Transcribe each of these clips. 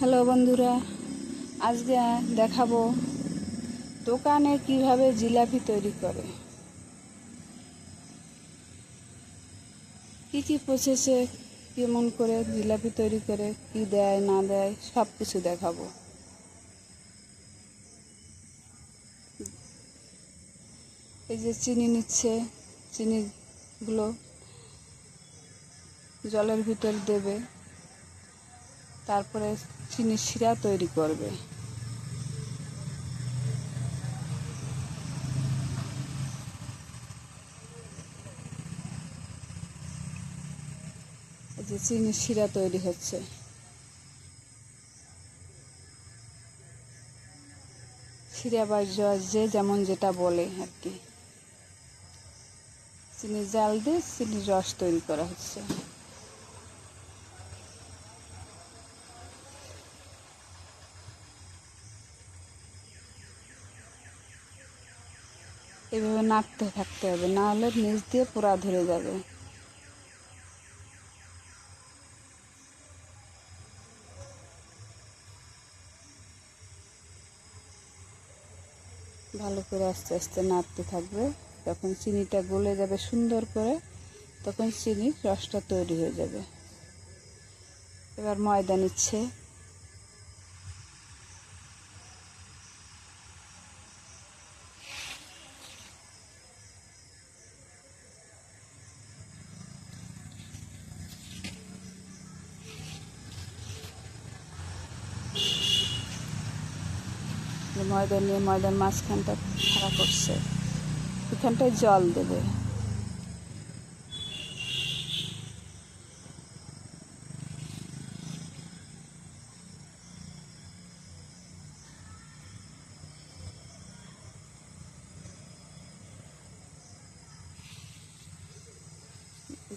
Hello বন্ধুরা, আজকে দেখাবো দোকানে কিভাবে জিলাপি তৈরি করে, কি প্রসেসে কেমন করে জিলাপি তৈরি করে, কি দেয় না দেয় সব কিছু দেখাবো। এই যে চিনি নিচ্ছে, চিনিগুলো জলের ভিতর দেবে, তারপরে চিনির শিরা তৈরি করবে। এই যে চিনির শিরা তৈরি হচ্ছে। শিরা বা যে যেমন যেটা বলে আর কি। চিনির জাল দিয়ে চিনির রস তৈরি করা হচ্ছে। এভাবে নাড়তে থাকতে হবে, না হলে নিচ দিয়ে পোড়া ধরে যাবে। ভালো করে আস্তে আস্তে নাড়তে থাকবে। যখন চিনিটা গলে যাবে সুন্দর করে, তখন চিনির রসটা তৈরি হয়ে যাবে। এবার ময়দা নিচ্ছে। ময়দা নিয়ে ময়দার মাঝখানটা খাড়া করছে, এখানটায় জল দেবে।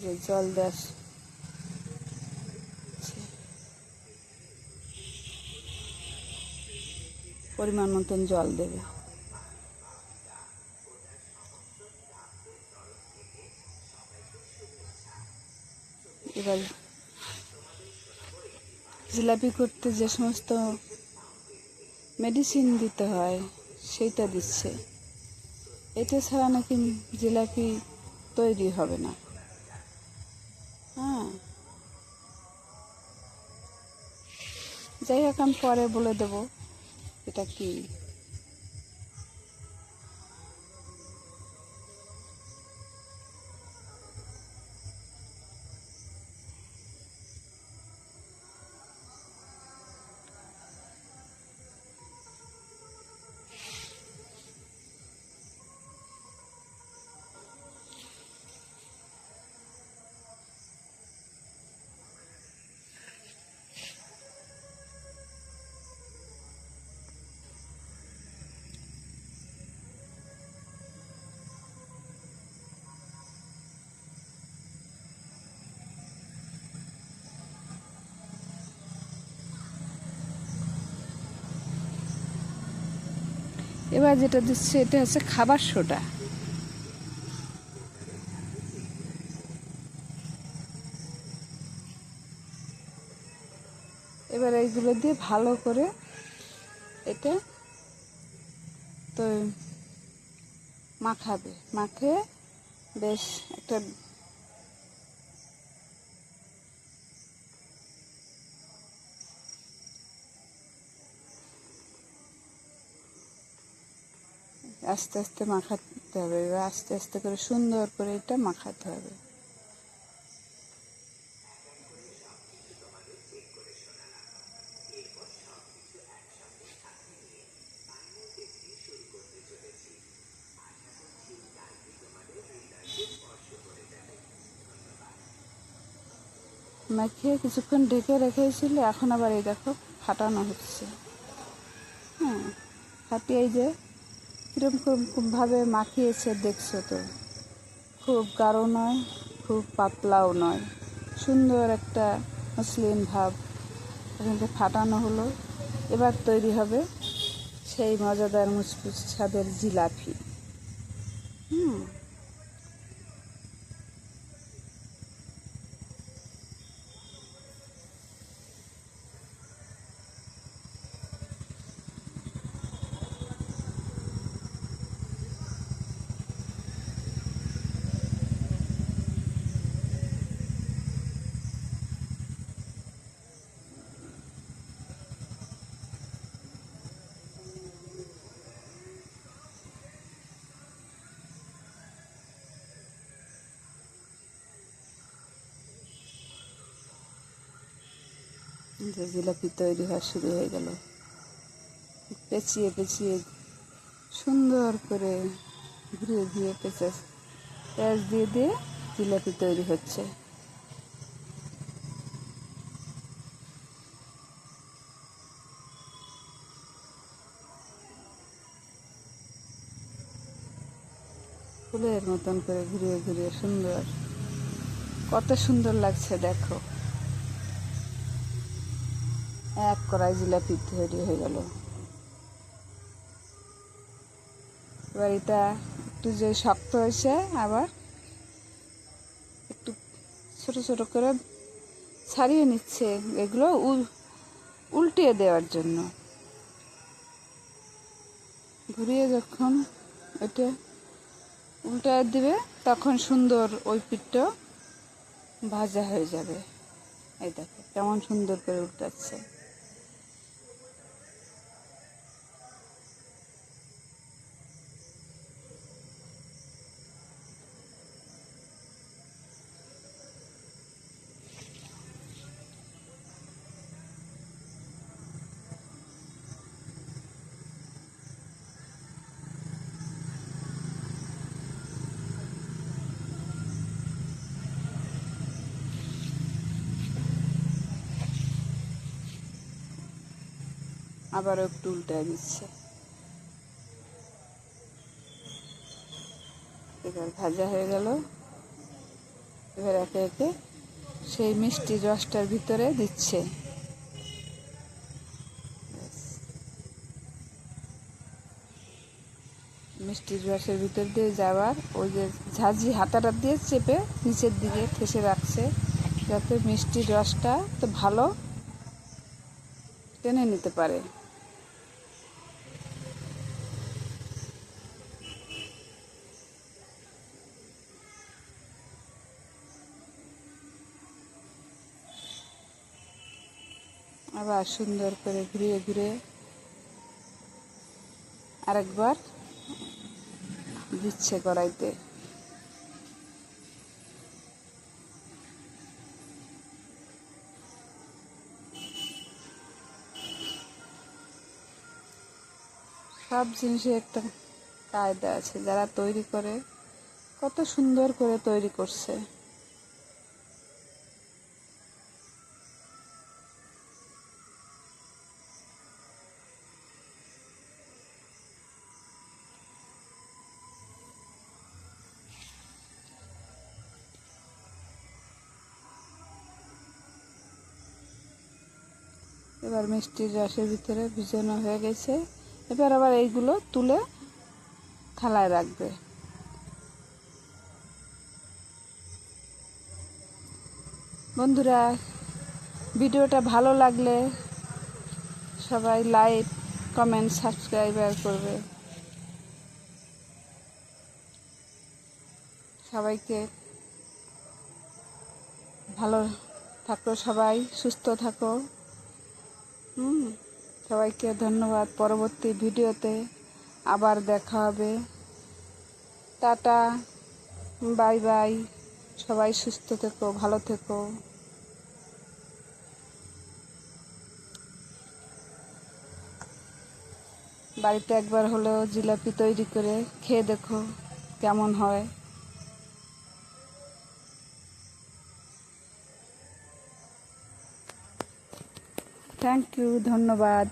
যে জল দেওয়া পরিমাণ মতন জল দেবে। এবার জিলাপি করতে যে সমস্ত মেডিসিন দিতে হয় সেইটা দিচ্ছে। এটা ছাড়া নাকি জিলাপি তৈরি হবে না। হ্যাঁ, যাই হোক, আমি পরে বলে দেবো এটা কি। এবার যেটা দিচ্ছে এটা হচ্ছে খাবার সোডা। এবার এইগুলো দিয়ে ভালো করে এটা তো মাখাবে, মাখে বেশ একটা আস্তে আস্তে মাখাতে হবে। এবার আস্তে আস্তে করে সুন্দর করে এটা মাখাতে হবে। মাখিয়ে কিছুক্ষণ ঢেকে রেখেছিল, এখন আবার এই দেখো ফাটানো হচ্ছে। হ্যাঁ, ফাটিয়ে এই যে কীরকমভাবে মাখিয়েছে দেখছো তো। খুব গাঢ় নয়, খুব পাতলাও নয়, সুন্দর একটা মসৃণ ভাব। এখানে ফাটানো হলো। এবার তৈরি হবে সেই মজাদার মুচমুচ স্বাদের জিলাপি। হুম, যে জিলাপি তৈরি হওয়া শুরু হয়ে গেল। পেঁচিয়ে পেঁচিয়ে সুন্দর করে ঘুরিয়ে ঘুরিয়ে পেঁয়াজ দিয়ে দিয়ে জিলাপি তৈরি হচ্ছে। ফুলের মতন করে ঘুরিয়ে ঘুরিয়ে সুন্দর, কত সুন্দর লাগছে দেখো। এক কড়াই জিলাপি তৈরি হয়ে গেল। এবার এটা একটু যে শক্ত হয়েছে, আবার একটু ছোট ছোট করে ছাড়িয়ে নিচ্ছে, এগুলো উল্টিয়ে দেওয়ার জন্য। ঘুরিয়ে যখন এটা উল্টায় দিবে তখন সুন্দর ওই পিঠটা ভাজা হয়ে যাবে। এই দেখো কেমন সুন্দর করে উল্টাচ্ছে। আবারও একটু উল্টায় দিচ্ছে। এবার ভাজা হয়ে গেল। এবার একে একে সেই মিষ্টি রসটার ভিতরে দিচ্ছে। মিষ্টির রসের ভিতর দিয়ে যাওয়ার ওই যে ঝাঁঝি হাতাটা দিয়ে চেপে নিচের দিকে ঠেসে রাখছে, যাতে মিষ্টির রসটা তো ভালো টেনে নিতে পারে। আবার সুন্দর করে ঘুরিয়ে ঘুরিয়ে আরেকবার দিচ্ছে কড়াইতে। সব জিনিসে একটা কায়দা আছে, যারা তৈরি করে কত সুন্দর করে তৈরি করছে। এবার মিষ্টির রসের ভিতরে ভিজানো হয়ে গেছে। এবার আবার এইগুলো তুলে থালায় রাখবে। বন্ধুরা, ভিডিওটা ভালো লাগলে সবাই লাইক, কমেন্ট, সাবস্ক্রাইব করবে। সবাইকে ভালো থাকো, সবাই সুস্থ থাকো। সবাইকে ধন্যবাদ। পরবর্তী ভিডিওতে আবার দেখা হবে। Tata, bye bye. সবাই সুস্থ থেকো, ভালো থেকো। বাড়িতে একবার হলেও জিলাপি তৈরি করে খেয়ে দেখো কেমন হয়। থ্যাংক ইউ, ধন্যবাদ।